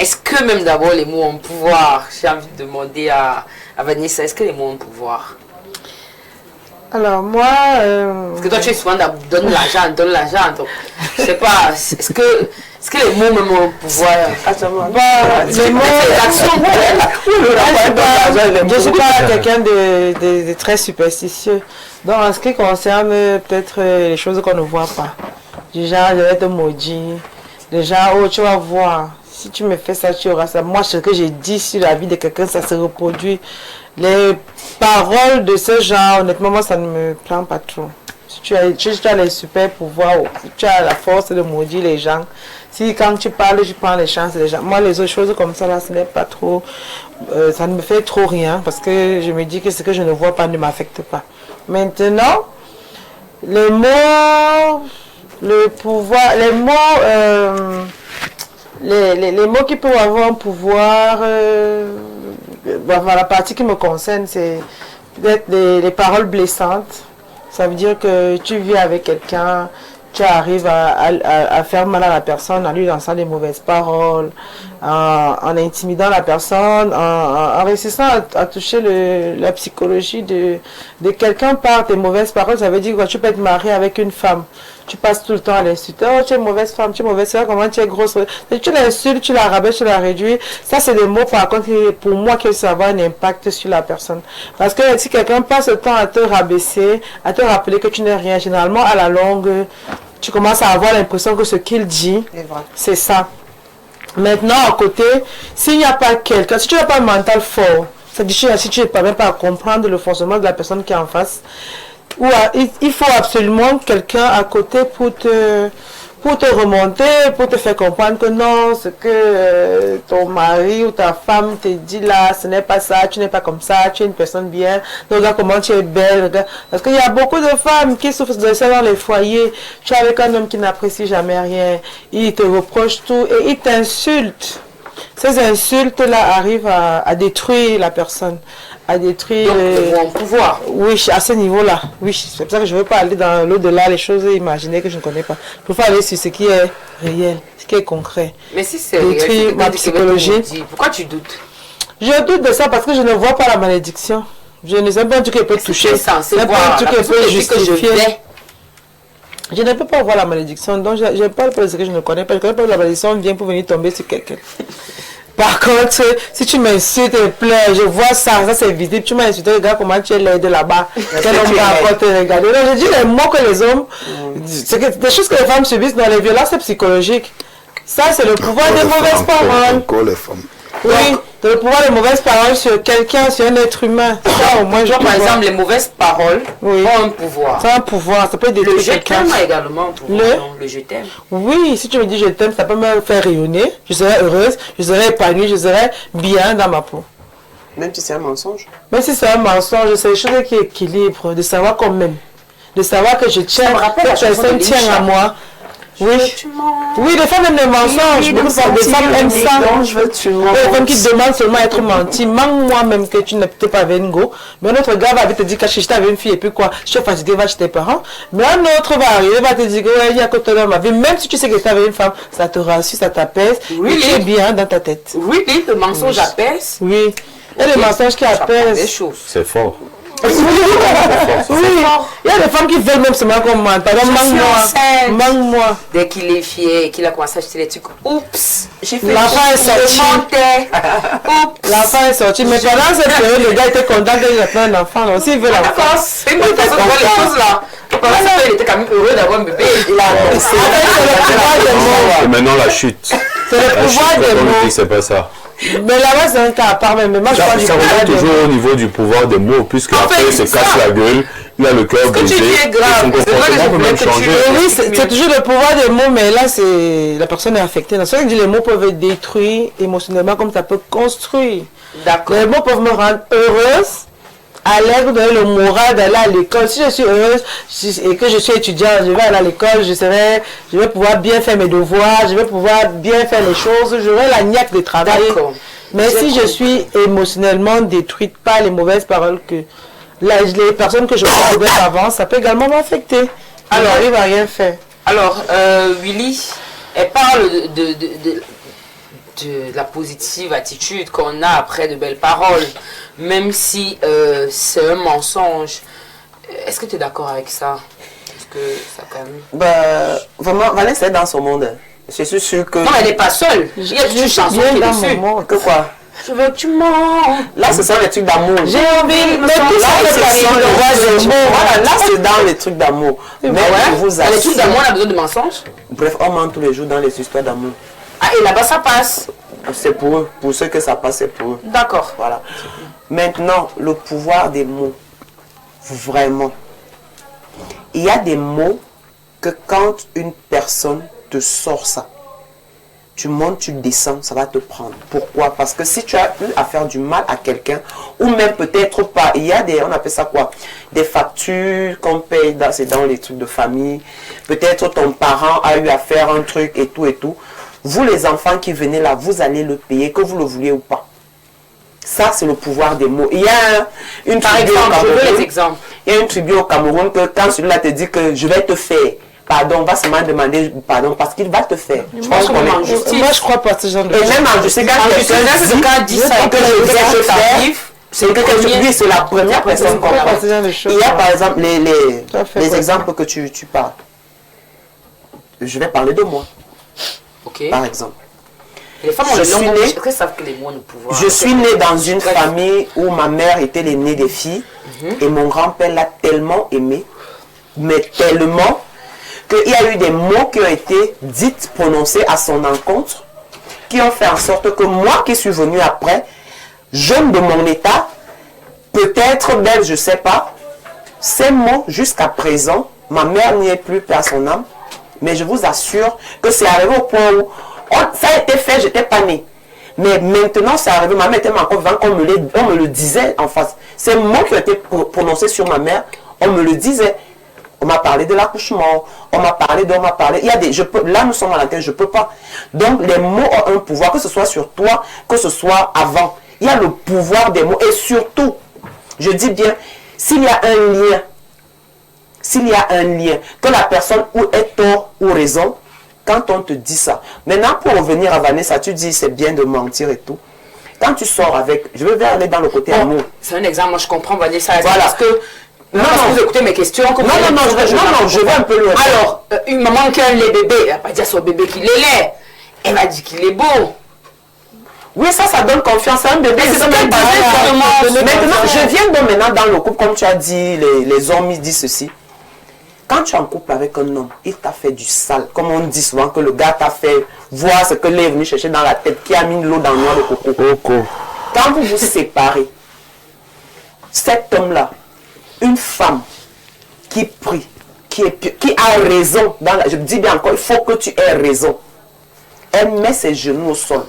est-ce que même d'abord les mots ont pouvoir? J'ai envie de demander à Vanessa, est-ce que les mots ont pouvoir? Alors moi... Parce que toi tu es souvent donne l'argent, donc je sais pas, est-ce que les mots même ont pouvoir? Les mots... Je suis pas quelqu'un de très superstitieux. Donc en ce qui concerne peut-être les choses qu'on ne voit pas, du genre je vais te maudire, du genre oh tu vas voir, si tu me fais ça tu auras ça. Moi ce que j'ai dit sur la vie de quelqu'un ça se reproduit. Les paroles de ce genre, honnêtement, moi, ça ne me plaint pas trop. Si tu as les super pouvoirs, tu as la force de maudire les gens. Si quand tu parles, je prends les chances des gens. Moi, les autres choses comme ça, là, ce n'est pas trop... ça ne me fait trop rien parce que je me dis que ce que je ne vois pas ne m'affecte pas. Maintenant, les mots, le pouvoir, les mots... les mots qui peuvent avoir un pouvoir... la partie qui me concerne, c'est peut-être les paroles blessantes. Ça veut dire que tu vis avec quelqu'un, tu arrives à faire mal à la personne en lui lançant des mauvaises paroles, en intimidant la personne, en réussissant à toucher la psychologie de quelqu'un par tes mauvaises paroles. Ça veut dire que tu peux être marié avec une femme. Tu passes tout le temps à l'insulter. Oh, tu es une mauvaise femme, tu es mauvaise femme, comment tu es grosse. Tu l'insultes, tu la rabaisses, tu la réduis. Ça, c'est des mots, par contre, pour moi, que ça va avoir un impact sur la personne. Parce que si quelqu'un passe le temps à te rabaisser, à te rappeler que tu n'es rien, généralement, à la longue, tu commences à avoir l'impression que ce qu'il dit, c'est ça. Maintenant, à côté, s'il n'y a pas quelqu'un, si tu n'as pas un mental fort, c'est-à-dire si tu ne parviens pas à comprendre le fonctionnement de la personne qui est en face, ou il faut absolument quelqu'un à côté pour te remonter, pour te faire comprendre que non, ce que ton mari ou ta femme te dit là, ce n'est pas ça, tu n'es pas comme ça, tu es une personne bien, regarde comment tu es belle, regarde. Parce qu'il y a beaucoup de femmes qui souffrent de ça dans les foyers. Tu es avec un homme qui n'apprécie jamais rien, il te reproche tout et il t'insulte. Ces insultes-là arrivent à détruire la personne, à détruire... Donc, pouvoir. Oui, à ce niveau-là. Oui, c'est pour ça que je ne veux pas aller dans l'au-delà, les choses imaginées que je ne connais pas. Il faut aller sur ce qui est réel, ce qui est concret. Mais si c'est détruire ma psychologie. Pourquoi tu doutes? Je doute de ça parce que je ne vois pas la malédiction. Je ne sais pas un truc qui peut toucher. C'est pas un truc qui peut justifier. Je ne peux pas voir la malédiction, donc je parle pas de ce que je ne connais pas. Je ne connais pas que la malédiction vient pour venir tomber sur quelqu'un. Par contre, si tu m'insultes et pleures, je vois ça c'est visible. Tu m'as insulté, regarde comment tu es laide là-bas. Quel homme va te regarder. Donc, je dis les mots que les hommes, c'est des choses que les femmes subissent dans les violences psychologiques. Ça, c'est le pouvoir des mauvaises paroles. Encore les femmes. Oui, le pouvoir des mauvaises paroles sur quelqu'un, sur un être humain. Ça, au moins, par exemple, les mauvaises paroles ont un pouvoir. Ça a un pouvoir, ça peut détruire quelqu'un. Le je t'aime également un pouvoir. Le je t'aime. Oui, si tu me dis je t'aime, ça peut me faire rayonner. Je serai heureuse, je serai épanouie, je serai bien dans ma peau. Même si c'est un mensonge. Même si c'est un mensonge, c'est des choses qui équilibrent, de savoir qu'on m'aime. De savoir que je tiens, que la personne tient à moi. Oui. Oui, les femmes aiment les mensonges. Les femmes aiment ça. Les femmes qui demandent seulement à être menti. Manque-moi même que tu n'es peut-être pas avec go. Mais un autre gars va te dire que je t'avais une fille et puis quoi, je suis fatiguée, va chez tes parents. Mais un autre va arriver, va te dire que il y a côté dans ma vie. Même si tu sais que tu avais une femme, ça te rassure, ça t'apaise. Oui, tu es bien dans ta tête. Oui, le mensonge apaise. Oui. Et le mensonge qui apaise. C'est fort. Oui, il y a des femmes qui veulent même seulement qu'on mente. Par exemple, manque-moi. Dès qu'il est fier, qu'il a commencé à acheter les trucs, oups, j'ai fait l'enfant est sorti. L'enfant est sorti. Mais pendant cette période, le gars était content qu'il ait un enfant. Aussi, il veut l'enfant. D'accord, c'est une bonne façon de voir les choses là. Pendant cette période, il était quand même heureux d'avoir un bébé. C'est le pouvoir des mots. Et maintenant, la chute. C'est le pouvoir des mots. C'est pas ça. Mais là-bas, c'est un cas à part, mais moi, je parle du ça pouvoir revient des toujours mots. au niveau du pouvoir des mots, puisque En après, fait, il se c'est casse ça. la gueule, il a le cœur brisé. Ce que tu dis est grave. Son C'est vrai que comportement je peut voulais même que tu- changer. Oui, c'est toujours le pouvoir des mots, mais là, c'est la personne est affectée. C'est vrai que les mots peuvent être détruits émotionnellement comme ça peut construire. D'accord. Les mots peuvent me rendre heureuse, à l'aise, donner le moral d'aller à l'école. Si je suis heureuse et que je suis étudiante, je vais aller à l'école, je vais pouvoir bien faire mes devoirs, je vais pouvoir bien faire les choses, j'aurai la niaque de travailler. D'accord. Mais si je suis émotionnellement détruite par les mauvaises paroles que les personnes que je connais avant, ça peut également m'affecter. Alors, il va rien faire. Alors, Willy, elle parle de la positive attitude qu'on a après de belles paroles, même si c'est un mensonge. Est-ce que tu es d'accord avec ça? Est-ce que ça quand même... Bah, vraiment, Vanessa est dans son monde. Je suis sûre que... Non, elle n'est pas seule. Il y a une chanson qui est dessus. Que quoi? Je veux que tu mens. Là, ce sont les trucs d'amour. J'ai envie de me Là, sentir. là, c'est dans les trucs d'amour. Mais je vous Dans les trucs assure... d'amour, on a besoin de mensonges. Bref, on ment tous les jours dans les histoires d'amour. Ah, et là-bas, ça passe. C'est pour eux. Pour ceux que ça passe, c'est pour eux. D'accord. Voilà. Maintenant, le pouvoir des mots. Vraiment. Il y a des mots que quand une personne te sort ça, tu montes, tu descends, ça va te prendre. Pourquoi? Parce que si tu as eu à faire du mal à quelqu'un, ou même peut-être pas, il y a des, on appelle ça quoi? Des factures qu'on paye, c'est dans les trucs de famille. Peut-être ton parent a eu à faire un truc et tout et tout. Vous les enfants qui venez là, vous allez le payer, que vous le vouliez ou pas. Ça, c'est le pouvoir des mots. Il y a une tribu au exemple, je veux Cameroun. les exemples. Il y a une tribu au Cameroun que quand celui-là te dit que je vais te faire, pardon, on va seulement demander pardon parce qu'il va te faire. Je pense qu'on est en justice. Moi, je crois pas à ce genre de Et choses. même en justice, quand quelqu'un dit ça, que je vais te faire, c'est que c'est la première personne qu'on pas a. ce genre de choses. Il y a par exemple les quoi? exemples que tu parles. Je vais parler de moi, Ok. par exemple. Les femmes ont Je le suis long née- Est-ce qu'elles savent que les mots ont le pouvoir? Je suis née dans une famille où ma mère était l'aînée des filles et mon grand-père l'a tellement aimée, mais tellement, qu'il y a eu des mots qui ont été dits, prononcés à son encontre, qui ont fait en sorte que moi qui suis venue après, jeune de mon état, peut-être belle, je ne sais pas, ces mots jusqu'à présent, ma mère n'y est plus, paix à son âme, mais je vous assure que c'est arrivé au point où ça a été fait, je n'étais pas née. Mais maintenant, c'est arrivé, ma mère était encore vivante, on me le disait en face. Ces mots qui ont été prononcés sur ma mère, on me le disait. On m'a parlé de l'accouchement, on m'a parlé. Il y a des, là, nous sommes à l'antenne, je ne peux pas. Donc, les mots ont un pouvoir, que ce soit sur toi, que ce soit avant. Il y a le pouvoir des mots. Et surtout, je dis bien, s'il y a un lien, que la personne ou est tort ou raison, quand on te dit ça. Maintenant, pour revenir à Vanessa, tu dis c'est bien de mentir et tout. Quand tu sors avec, je veux aller dans le côté amour. C'est un exemple, moi je comprends Vanessa. Voilà. Parce que Non, parce que non. vous écoutez mes questions. Non, je vais un peu loin. Alors, une maman qui a un lait bébé, elle va pas dire à son bébé qu'il est laid. Elle va dire qu'il est beau. Oui, ça donne confiance à un bébé. C'est Ça ce qu'elle donne disait justement. Maintenant, je viens donc maintenant dans le couple, comme tu as dit, les hommes ils disent ceci. Quand tu es en couple avec un homme, il t'a fait du sale. Comme on dit souvent que le gars t'a fait voir ce que l'est venu chercher dans la tête, qui a mis l'eau dans le noix de coco. Quand vous vous séparez, cet homme-là, une femme qui prie, qui a raison, je dis bien encore, il faut que tu aies raison. Elle met ses genoux au sol.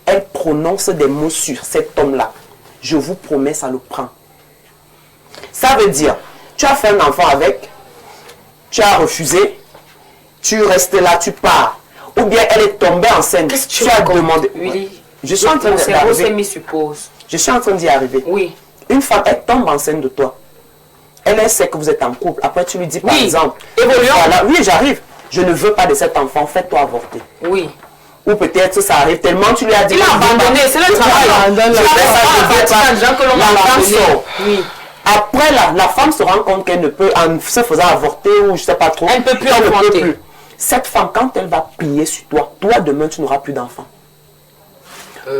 Elle prononce des mots sur cet homme-là. Je vous promets, ça le prend. Ça veut dire, tu as fait un enfant avec, tu as refusé, tu restes là, tu pars. Ou bien elle est tombée enceinte. Qu'est-ce que tu as demandé. Oui. Je suis en train Mon cerveau s'est d'arriver. mis suppose. Je suis en train d'y arriver. Oui. Une femme, elle tombe enceinte de toi. Elle sait que vous êtes en couple. Après, tu lui dis par Oui. exemple, Évoluons. voilà, oui, j'arrive. Je ne veux pas de cet enfant, fais-toi avorter. Oui. Ou peut-être ça arrive tellement, tu lui as dit. Il a abandonné, c'est le travail. abandonne Je la vais femme. ça, des gens que l'on La a femme abandonné. sort. Oui. Après, la femme se rend compte qu'elle ne peut, en se faisant avorter ou je sais pas trop, Elle ne peut plus elle ne enfanter. peut plus. Cette femme, quand elle va plier sur toi, demain, tu n'auras plus d'enfant.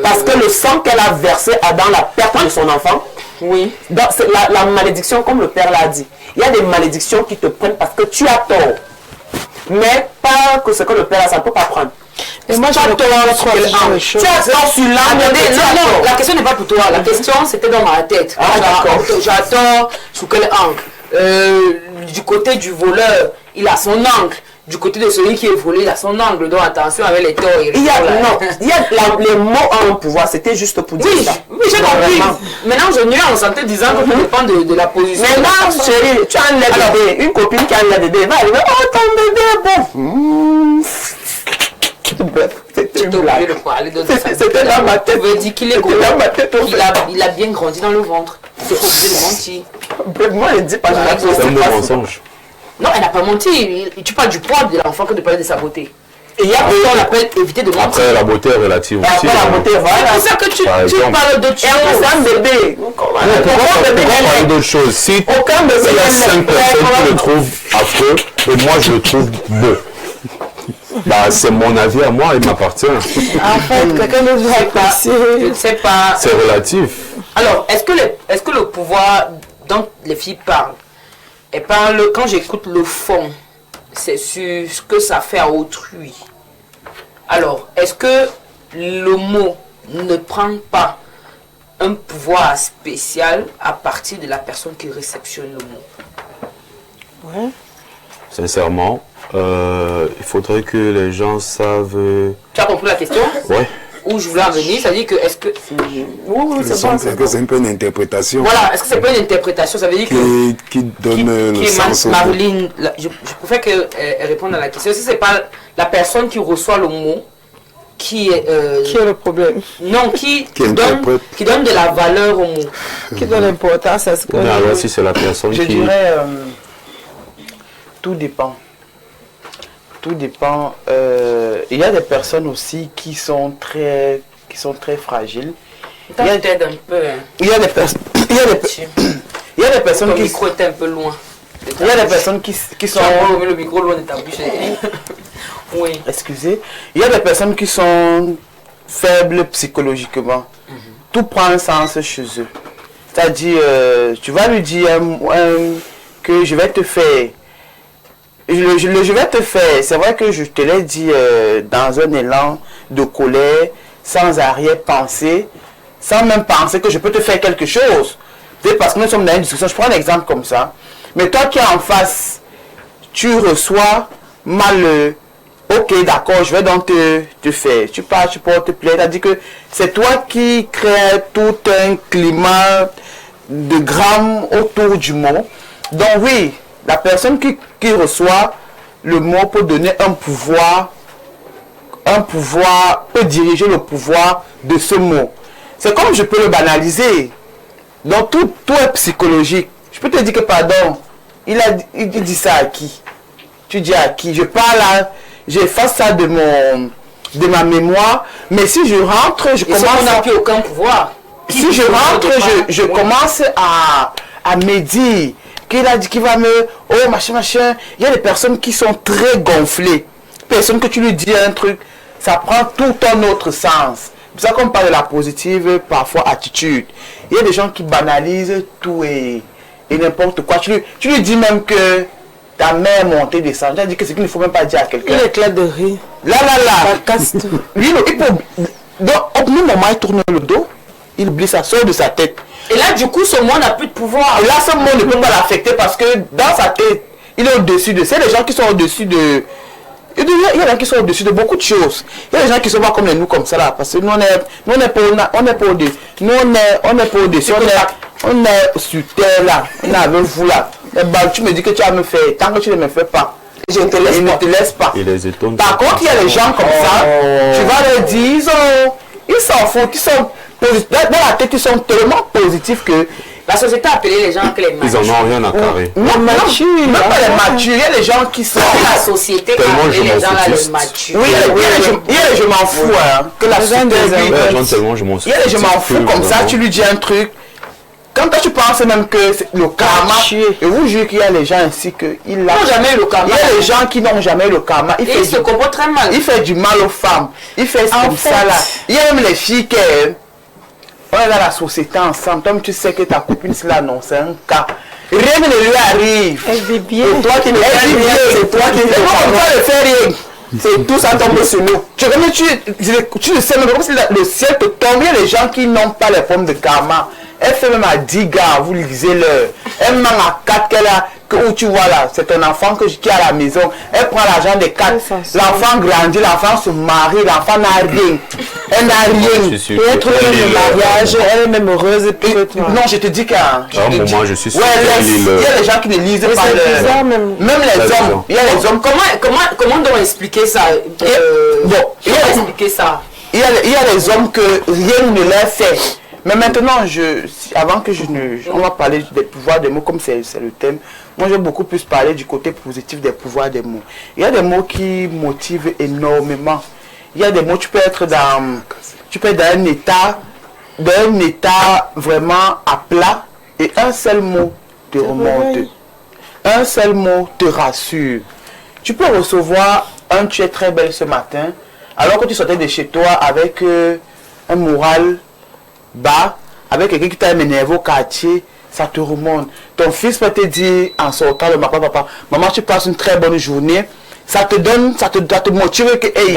Parce que le sang qu'elle a versé dans la perte de son enfant, Oui. c'est la malédiction, comme le père l'a dit. Il y a des malédictions qui te prennent parce que tu as tort. Mais pas que ce que le père a, ça ne peut pas prendre. Et moi, je Tu as ne tort crois sur pas à quel ce genre de angle. choses. Tu as tort sur l'âme. Attendez, tu as non, tort. la question n'est pas pour toi. La question, c'était dans ma tête. Ah, d'accord. J'attends sous quel angle. Du côté du voleur, il a son angle. Du côté de celui qui est volé, il a son angle. Donc attention avec les torts. Il y a les mots ont un pouvoir. C'était juste pour dire Oui, ça. oui, j'ai Non, compris. vraiment. Maintenant, je nuance en te disant que ça dépend de la position. de la Maintenant, personne. chérie, tu as un lait bébé, une copine qui a un lait bébé, elle va arriver, oh ton bébé, bon. Bref, c'était Tu une t'es obligé blague. de parler de C'était dans ma tête. Tu veux dire qu'il est C'était gros. dans ma tête, en fait. Il a bien grandi dans le ventre. Tu n'es pas obligé de mentir. Bref, moi, je ne dis pas, je Ouais, n'accepte C'est un mot pas. mensonge. Non, elle n'a pas menti. Tu parles du poids de l'enfant que de parler de sa beauté. Et il y a ce qu'on appelle éviter de mentir. Après, la beauté est relative Et aussi. après la beauté, voilà. C'est pour ça que tu Par exemple. parles d'autres Et après, c'est choses. un bébé. Pourquoi parler d'autre chose? Si Aucun bébé il y a n'est 5 personnes qui le trouvent affreux et moi je le trouve beau, bah, c'est mon avis à moi, il m'appartient. En fait, quelqu'un d'autre va apprécier. Je ne sais pas. C'est relatif. Alors, est-ce que le pouvoir dont les filles parlent, elles parlent, quand j'écoute le fond, c'est sur ce que ça fait à autrui. Alors, est-ce que le mot ne prend pas un pouvoir spécial à partir de la personne qui réceptionne le mot? Ouais. Sincèrement, il faudrait que les gens savent. Tu as compris la question? Ouais. Où je voulais en venir, c'est-à-dire que est-ce que... Oui, Le c'est son, bon. c'est que c'est un peu une interprétation Voilà, est-ce que c'est pas une interprétation? Ça veut dire que... qui donne le sens au mot. Marilyn, je préfère qu'elle réponde à la question. Si c'est pas la personne qui reçoit le mot, qui est... Qui est le problème? non, qui interprète. donne de la valeur au mot. Qui donne l'importance à ce que... Mais alors, si c'est la personne Je qui. dirais, tout dépend. Tout dépend. Il y a des personnes aussi qui sont très fragiles. T'as peut-être un peu... hein. Il y a des personnes. Il y a des personnes Ton qui. micro était un peu loin. Il y a des personnes qui Tu sont. as remis le micro loin de ta bouche. Oui. Excusez. Il y a des personnes qui sont faibles psychologiquement. Tout prend un sens chez eux. C'est-à-dire, tu vas lui dire que je vais te faire. Je vais te faire. C'est vrai que je te l'ai dit dans un élan de colère, sans arrière-pensée, sans même penser que je peux te faire quelque chose. C'est parce que nous sommes dans une discussion. Je prends un exemple comme ça. Mais toi qui es en face, tu reçois mal. Ok, d'accord, je vais donc te faire. Tu pars, tu portes plainte. C'est-à-dire que c'est toi qui crée tout un climat de drame autour du mot. Donc oui, la personne qui reçoit le mot peut donner un pouvoir, peut diriger le pouvoir de ce mot. C'est comme je peux le banaliser. Donc tout est psychologique. Je peux te dire que pardon, il dit ça à qui? Tu dis à qui? Je parle à... J'efface ça de ma mémoire, mais si je rentre, je Et ça, commence on n'a plus aucun pouvoir. si je rentre, je commence à me dire qu'il a dit qu'il va me... Oh, machin. Il y a des personnes qui sont très gonflées. Personne que tu lui dis un truc, ça prend tout un autre sens. C'est pour ça qu'on parle de la positive, parfois attitude. Il y a des gens qui banalisent tout et n'importe quoi. Tu lui dis même que ta mère montée, descendue. Tu as dit que c'est qu'il ne faut même pas dire à quelqu'un. Il éclate de rire. Là. Ça casse tout. Lui, il peut... Donc, au même moment, il tourne le dos, il oublie, ça sort de sa tête. Et là, du coup, ce mot n'a plus de pouvoir. Là, ce mot ne peut pas l'affecter parce que dans sa tête, il est au-dessus de... C'est les gens qui sont au-dessus de... Il y a des gens qui sont au-dessus de beaucoup de choses. Il y a des gens qui sont pas comme nous, comme ça là. Parce que nous, on n'est pas au-dessus. Nous, on n'est pas au-dessus. On est sur terre là. On est avec vous là. Et bah, tu me dis que tu vas me faire. Tant que tu ne me fais pas, je ne te laisse pas. Il les étonne. Par contre, il y a des gens comme ça, tu vas leur dire, ils s'en foutent, ils sont positifs. Dans la tête, ils sont tellement positifs que... La société a appelé les gens que les Ils matures. en ont rien à carrer. Non, même pas les matures, il y a des gens qui sont... La société a Tellement appelé je les m'en gens là les foutiste. matures. Oui, il y a les je m'en fous, hein, que la société... Ouais, gens, tellement je m'en Il y a les je m'en fous comme ça, tu lui dis un truc. Quand toi tu penses même que c'est le karma, et vous jurez qu'il y a les gens ainsi que il a... Ils n'ont jamais eu le karma. Il y a les gens qui n'ont jamais eu le karma. Et ils se comportent très mal. Il fait du mal aux femmes. Il fait comme ça là. Il y a même les filles qui... On est dans la société ensemble. Toi, tu sais que ta copine, c'est là, non, c'est un cas. Rien ne lui arrive. Elle vit bien. C'est toi qui ne fais rien. C'est toi qui ne fais rien. C'est tout ça tombe sur nous. Tu ne sais même pas si le ciel te tombe. Il y a des gens qui n'ont pas les formes de karma. Elle fait même à 10 gars, vous lisez-le. Elle mange à 4 qu'elle a, où tu vois là, c'est ton enfant qui est à la maison. Elle prend l'argent des 4. L'enfant grandit, l'enfant se marie, l'enfant n'a rien. Elle n'a rien. Et elle trouve le mariage, elle est même heureuse. Non, je te dis qu'à un moment, je suis sûr il y a des gens qui ne lisent pas le... Même les hommes. Il y a les hommes. Comment on doit expliquer ça? Bon, Il faut expliquer ça. Il y a les hommes que rien ne leur fait. Mais maintenant, avant que on va parler des pouvoirs des mots, comme c'est le thème, moi j'ai beaucoup plus parlé du côté positif des pouvoirs des mots. Il y a des mots qui motivent énormément. Il y a des mots, tu peux être dans un état vraiment à plat, et un seul mot te remonte. Un seul mot te rassure. Tu peux recevoir un tu es très belle ce matin, alors que tu sortais de chez toi avec un moral bas, avec quelqu'un qui t'a énervé au quartier, ça te remonte. Ton fils peut te dire en sortant le matin, papa, maman, tu passes une très bonne journée. Ça te donne, ça te motive que hey,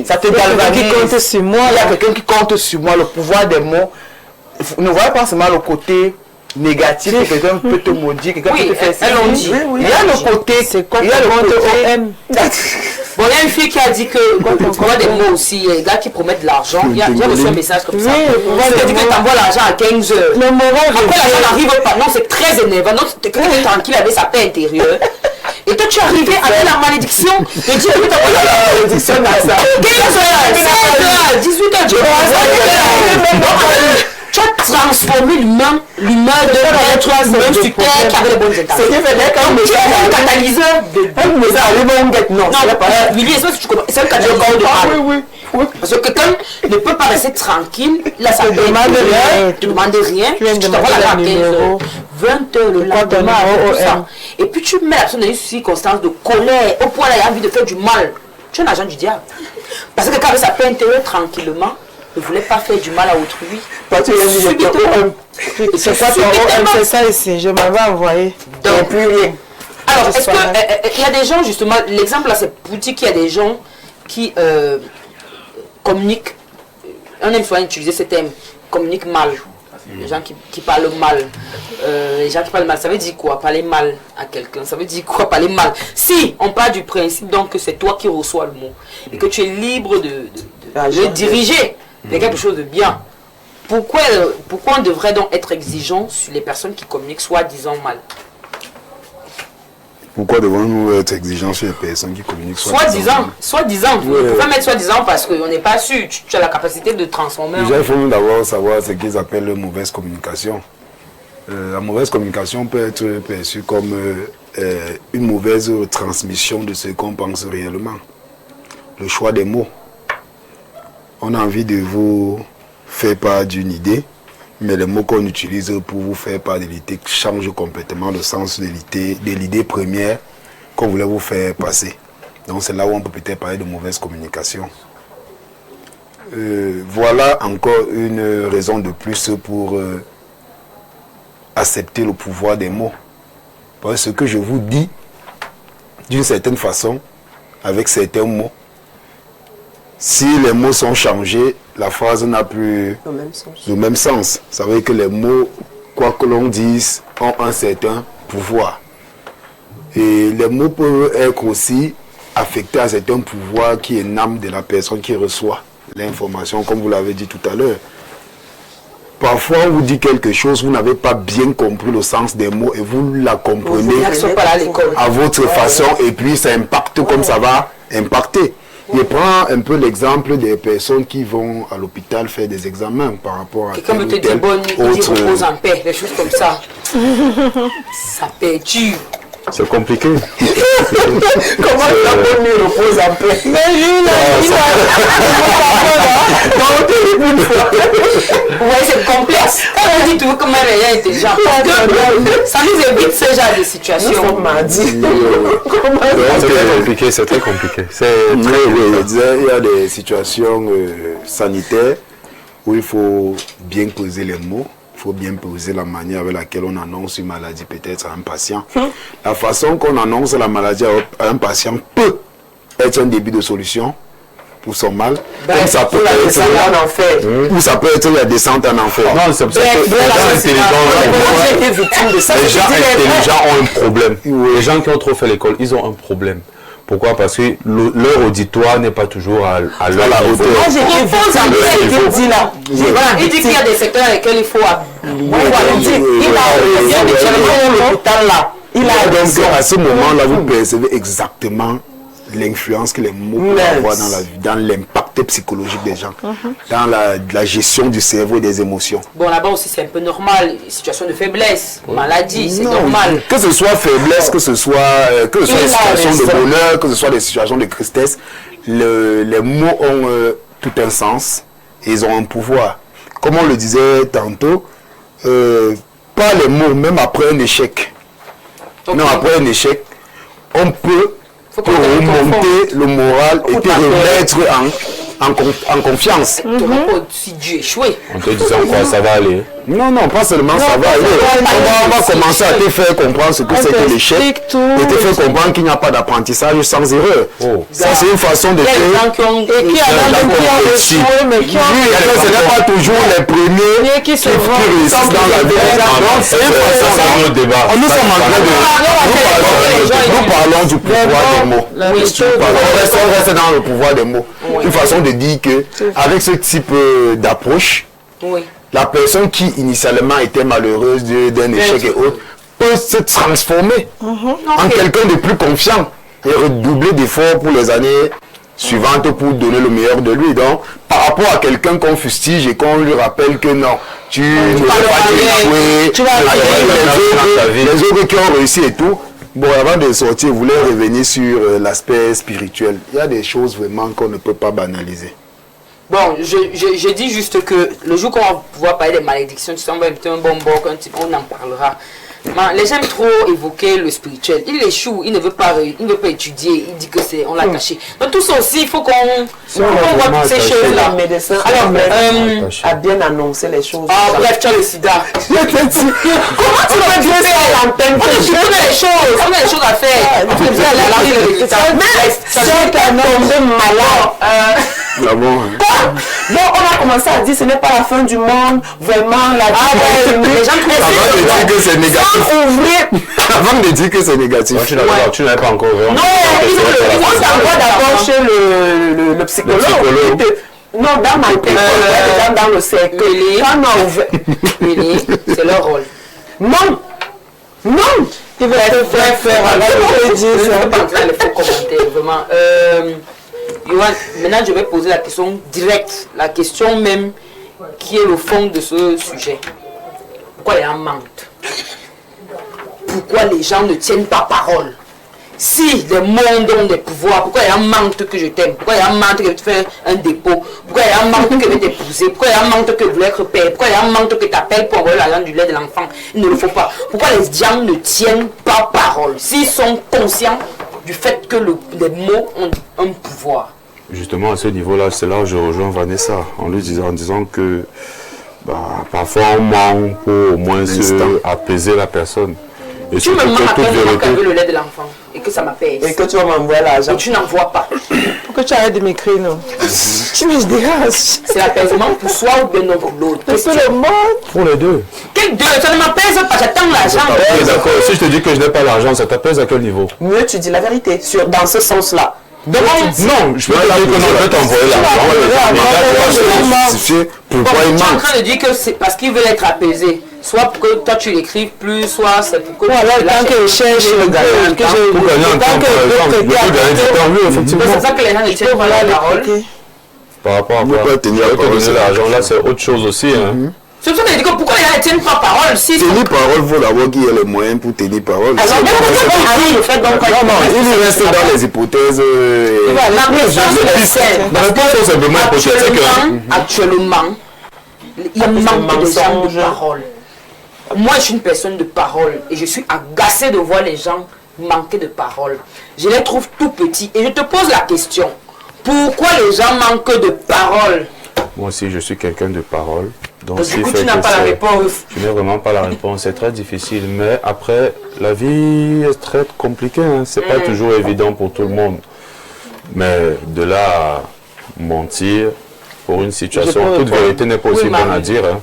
ça te galvanise. Qui compte sur moi. Il y a quelqu'un qui compte sur moi. Le pouvoir des mots. Ne voyez pas seulement le côté négatif que quelqu'un peut te maudire, quelqu'un peut te faire ça. Il y a le côté, il y a le côté OM. Bon, il y a une fille qui a dit que, on a des mots aussi, il y a des gars qui promettent de l'argent. J'ai reçu un message comme ça. Tu dis que tu envoies l'argent à 15 heures. Le moral. Après, l'argent n'arrive pas. Non, c'est très énervant. Non, c'est quelqu'un qui est tranquille avec sa paix intérieure. Et toi, tu es arrivé avec la malédiction de dire que tu as la malédiction dans ça. 15 heures, 16 heures, 18 heures, tu as transformé l'humain de être un sur terre qui avait les bonnes intentions. C'est un catalyseur de... Non, Willy, c'est un catalyseur de mal. Oui. Parce que quelqu'un ne peut pas rester tranquille, là ça ne demande rien, tu t'envoies la à 15 heures, 20 heures le lendemain, tout ça. Et puis tu mets la personne dans une circonstance de colère, au point là il a envie de faire du mal. Tu es un agent du diable. Parce que quand il s'appelle intérieur tranquillement, ne voulait pas faire du mal à autrui. C'est quoi ton OM? C'est ça ici, je m'avais envoyé. Donc, plus rien. Alors, est-ce qu'il y a des gens, justement, l'exemple là, c'est pour dire qu'il y a des gens qui communiquent, on aime souvent utiliser ce terme, communiquent mal. Les gens qui parlent mal. Les gens qui parlent mal, ça veut dire quoi? Parler mal à quelqu'un, ça veut dire quoi? Parler mal. Si on part du principe donc que c'est toi qui reçois le mot et que tu es libre de diriger vers quelque chose de bien, pourquoi on devrait donc être exigeant sur les personnes qui communiquent soi-disant mal? Pourquoi devons-nous être exigeants sur les personnes qui communiquent soi-disant? Soi-disant. Oui, on peut mettre soi-disant parce qu'on n'est pas sûr. Tu as la capacité de transformer. Déjà, il faut d'abord savoir ce qu'ils appellent mauvaise communication. La mauvaise communication peut être perçue comme une mauvaise transmission de ce qu'on pense réellement. Le choix des mots. On a envie de vous faire part d'une idée, mais les mots qu'on utilise pour vous faire part de l'idée changent complètement le sens de l'idée première qu'on voulait vous faire passer. Donc c'est là où on peut peut-être parler de mauvaise communication. Voilà encore une raison de plus pour accepter le pouvoir des mots. Parce que je vous dis, d'une certaine façon, avec certains mots, si les mots sont changés, la phrase n'a plus le même sens. Ça veut dire que les mots, quoi que l'on dise, ont un certain pouvoir. Et les mots peuvent être aussi affectés à certains pouvoirs qui émanent de la personne qui reçoit l'information, comme vous l'avez dit tout à l'heure. Parfois, on vous dit quelque chose, vous n'avez pas bien compris le sens des mots et vous la comprenez à votre façon et puis ça impacte comme ça va impacter. Je prends un peu l'exemple des personnes qui vont à l'hôpital faire des examens par rapport à quelqu'un peut te dire bonne nuit, repose en paix, des choses comme ça. Ça perturbe. C'est compliqué. Comment la bonne nuit repose en paix? Mais ouais, c'est complexe. On dit toujours comment les gens étaient gens. Ça nous évite ce genre de situation. On m'a dit. C'est très compliqué. Il y a des situations sanitaires où il faut bien poser les mots. Il faut bien poser la manière avec laquelle on annonce une maladie peut-être à un patient. La façon qu'on annonce la maladie à un patient peut être un début de solution pour son mal. Comme ça peut être en enfer. Ou ça peut être la descente en enfer. Non, c'est ça. Les gens intelligents ont un problème. Les gens qui ont trop fait l'école, ils ont un problème. Pourquoi? Parce que leur auditoire n'est pas toujours à leur hauteur. Moi, il dit qu'il y a des secteurs dans lesquels il faut donc à ce moment-là, vous percevez exactement l'influence que les mots peuvent avoir dans l'impact psychologique des gens, dans la gestion du cerveau et des émotions. Bon, là-bas aussi, c'est un peu normal. Situation de faiblesse, maladie, c'est normal. Que ce soit faiblesse, que ce soit des situations de bonheur, que ce soit des situations de tristesse, les mots ont tout un sens et ils ont un pouvoir. Comme on le disait tantôt, pas les mots, même après un échec. Okay. Même après un échec, on peut remonter le moral et te remettre en confiance. Si Dieu échoué. En te disant quoi, ça va aller. Non, pas seulement ça va aller. On va commencer à te faire comprendre ce que c'est que l'échec et te faire comprendre qu'il n'y a pas d'apprentissage sans erreur. Ça, c'est une façon de faire. Et qui a échoué, mais qui ce n'est pas toujours les premiers qui réussissent dans la vie. C'est une façon de débat. Nous sommes en train de... Nous parlons du pouvoir des mots. On reste dans le pouvoir des mots. Une façon de dire que avec ce type d'approche, la personne qui initialement était malheureuse d'un échec et autres peut se transformer en quelqu'un de plus confiant et redoubler d'efforts pour les années suivantes pour donner le meilleur de lui. Donc, par rapport à quelqu'un qu'on fustige et qu'on lui rappelle que non, tu ne vas pas t'échouer, les autres qui ont réussi et tout. Bon, avant de sortir, je voulais revenir sur l'aspect spirituel. Il y a des choses vraiment qu'on ne peut pas banaliser. Bon, je dis juste que le jour qu'on va pouvoir parler des malédictions, tu sais, on va inviter un bon boc, on en parlera. Mais les gens aiment trop évoquer le spirituel. Il échoue, il ne veut pas étudier, il dit que c'est, on l'a caché. Donc tout ça aussi, il faut qu'on voit toutes ces choses-là. Le médecin a bien annoncé les choses. Ah bref, tu as le sida. Comment tu peux dire ça à l'antenne? On a des choses à faire. C'est un homme malade. Bon, on a commencé à dire ce n'est pas la fin du monde, vraiment la vie. Les gens avant de dire que c'est négatif. Avant de dire que c'est négatif. Tu n'avais pas encore ouvert. Non, on s'envoie d'abord chez le psychologue. Non, dans ma tête, dans le cercle. Quand on a ouvert. C'est leur rôle. Non. Il va te faire Je ne peux pas entrer dans les faux commentaires, vraiment. Yohan, maintenant je vais poser la question directe, la question même qui est le fond de ce sujet. Pourquoi il y a un manque? Pourquoi les gens ne tiennent pas parole? Si les mondes ont des pouvoirs, pourquoi il y a un manque que je t'aime? Pourquoi il y a un manque que je te fais un dépôt? Pourquoi il y a un manque que je vais t'épouser? Pourquoi il y a un manque que je voulais être père? Pourquoi il y a un manque que tu appelles pour envoyer l'argent du lait de l'enfant? Il ne le faut pas. Pourquoi les gens ne tiennent pas parole? S'ils sont conscients du fait que les mots ont un pouvoir. Justement, à ce niveau-là, c'est là où je rejoins Vanessa, en disant que parfois on manque pour au moins apaiser la personne. Et tu me manques avec le lait de l'enfant et que ça m'apaise. Et que tu vas m'envoyer l'argent. Et tu n'en vois pas. Pourquoi tu arrêtes de m'écrire, non? Tu me déranges. C'est l'apaisement pour soi ou bien non pour l'autre? C'est le monde. Pour les deux. Quel deux? Ça ne m'apaise pas, j'attends l'argent. D'accord, si je te dis que je n'ai pas l'argent, ça t'apaise à quel niveau? Mieux tu dis la vérité, dans ce sens-là. Non, je peux pas dire que non, je vais t'envoyer l'argent. Pourquoi il Tu es en manque? train de dire que c'est parce qu'il veut être apaisé. Soit pour que toi tu l'écrives plus, soit c'est pour que Voilà, tant que je cherche le gars, Pour gagner un temps, par exemple, je peux gagner du temps, oui, effectivement. c'est ça que les gens ne tiennent pas la parole. Par rapport à quoi? tenir te donner l'argent, là, c'est autre chose aussi. C'est pour ça que je dis que pourquoi les gens ne tiennent pas parole? Si Tenir parole, il faut d'abord qu'il y ait les moyens pour tenir parole. alors, Il reste dans les hypothèses. Actuellement, il manque de gens de parole. Moi, je suis une personne de parole et je suis agacée de voir les gens manquer de parole. Je les trouve tout petits et je te pose la question. Pourquoi les gens manquent de parole? Moi aussi, je suis quelqu'un de parole. Donc, du coup, tu n'as pas la réponse. Tu n'as vraiment pas la réponse. C'est très difficile. Mais après, la vie est très compliquée. Hein. Ce n'est pas toujours évident pour tout le monde. Mais de là à mentir pour une situation, toute vérité n'est pas aussi bonne à dire. Hein.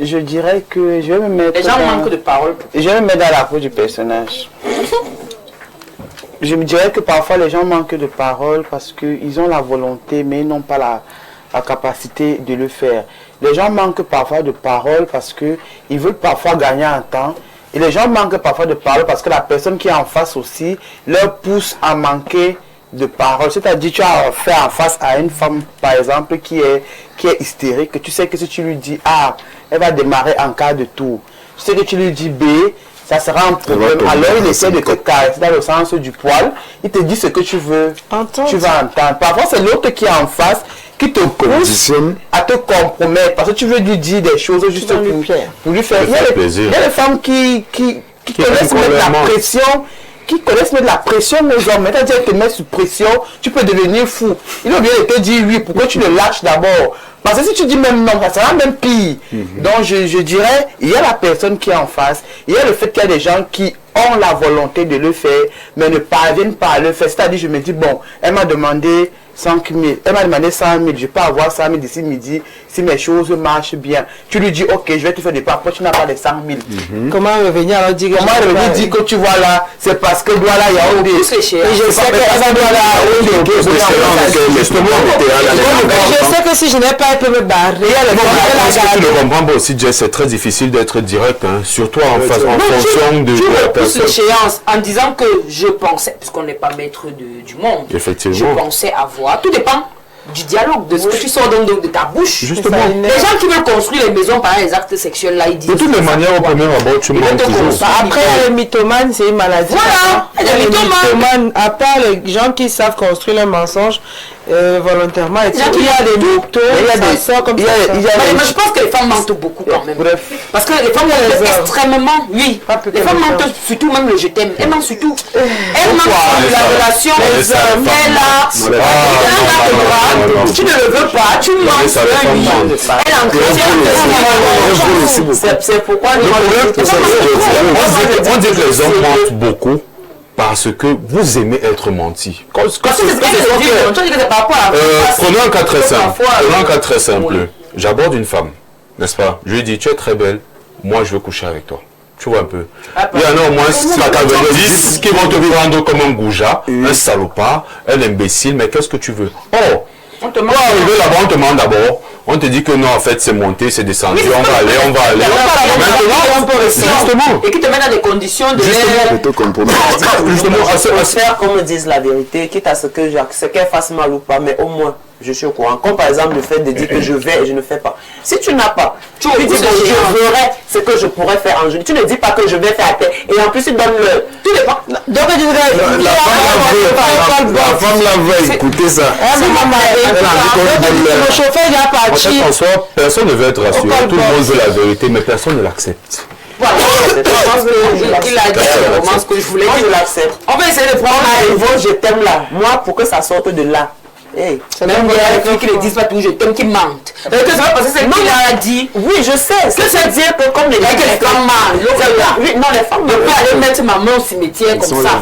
Je dirais que je vais me mettre. Les gens manquent de parole. Je vais me mettre dans la peau du personnage. Je me dirais que parfois les gens manquent de parole parce qu'ils ont la volonté, mais ils n'ont pas la capacité de le faire. Les gens manquent parfois de parole parce qu'ils veulent parfois gagner un temps. Et les gens manquent parfois de parole parce que la personne qui est en face aussi leur pousse à manquer de parole. C'est-à-dire, tu as fait en face à une femme, par exemple, qui est hystérique, que tu sais que si tu lui dis A, elle va démarrer en cas de tour. Tu sais que tu lui dis B, ça sera un problème. Alors, il essaie de te caresser dans le sens du poil. Il te dit ce que tu veux. Tu vas entendre. Parfois, c'est l'autre qui est en face qui te pousse à te compromettre. Parce que tu veux lui dire des choses juste pour lui faire. Il y a des femmes qui connaissent mettre la pression. Qui connaissent mettre la pression aux hommes. Maintenant, tu te mets sous pression, tu peux devenir fou. Il va bien te dire oui, pourquoi tu le lâches d'abord? Parce que si tu dis même non, ça sera même pire. Donc je dirais, il y a la personne qui est en face, il y a le fait qu'il y a des gens qui ont la volonté de le faire, mais ne parviennent pas à le faire. C'est-à-dire, je me dis, bon, elle m'a demandé 5 000, elle m'a demandé 100 000, je peux avoir 100 000 d'ici midi, si mes choses marchent bien. Tu lui dis, ok, je vais te faire des parcours, tu n'as pas les 100 000. Comment revenir alors dire comment revenir dire que tu vois là, c'est parce que Douala, il y a Ondé. Et je sais que Douala, je sais que si je n'ai pas, elle peut me barrer. Est-ce que tu le comprends pas aussi, Jess, c'est très difficile d'être direct, hein, surtout en fonction de la personne. L'échéance en disant que je pensais, puisqu'on n'est pas maître du monde, effectivement, je pensais avoir, tout dépend du dialogue, de ce que tu sors donc de ta bouche. Justement. Les gens qui veulent construire les maisons par les actes sexuels, là, ils disent... De toutes les manières, au premier abord, tu mens toujours. Après, le mythomane, c'est une maladie. Voilà, les mythomanes, à part les gens qui savent construire le mensonge volontairement, il y a des mythos, mais je pense que les femmes mentent beaucoup quand même. Parce que les femmes mentent extrêmement, oui. Les femmes mentent surtout, même le je t'aime. Elles mentent surtout. Elles mentent sur la relation qu'elle a. Tu ne le veux pas, tu mens sur lui. Elle en c'est pourquoi on dit que les hommes mentent beaucoup. Parce que vous aimez être menti. Prenons un cas très simple. Prenons un cas très simple. J'aborde une femme, n'est-ce pas? Je lui dis, tu es très belle, moi je veux coucher avec toi. Tu vois un peu. Il y en a au moins 10 qui vont te prendre comme un goujat, un salopard, un imbécile, mais qu'est-ce que tu veux? Oh, on te arriver là-bas, on te demande d'abord. On te dit que non, en fait, c'est monté, c'est descendu, on va aller. Justement. Et qui te met dans des conditions de... Justement, faire qu'on me dise la vérité, quitte à ce qu'elle fasse mal ou pas, mais au moins, je suis au courant. Comme par exemple le fait de dire que je vais et je ne fais pas. Si tu n'as pas, tu dis que je ferai ce que je pourrais faire en journée. Tu ne dis pas que je vais faire à terre. Et en plus, tu donnes le... Tout dépend. Donc, tu dirais... La femme là veut écouter ça. Le chauffeur il a parti. En fait, en soi, personne ne veut être rassuré. Tout le monde veut la vérité, mais personne ne l'accepte. Voilà, il a dit vraiment ce que je voulais dire. Je l'accepte. On va essayer de prendre un niveau, je t'aime là. Moi, pour que ça sorte de là. Hey, même il y a des filles qui ne disent pas tout, je t'aime, qui mentent. Que ça va passer, c'est qu'il a dit. Oui, je sais. Que ça veut dire que comme les femmes mentent, oui, non, les femmes ne pas aller mettre ma main au cimetière comme ça.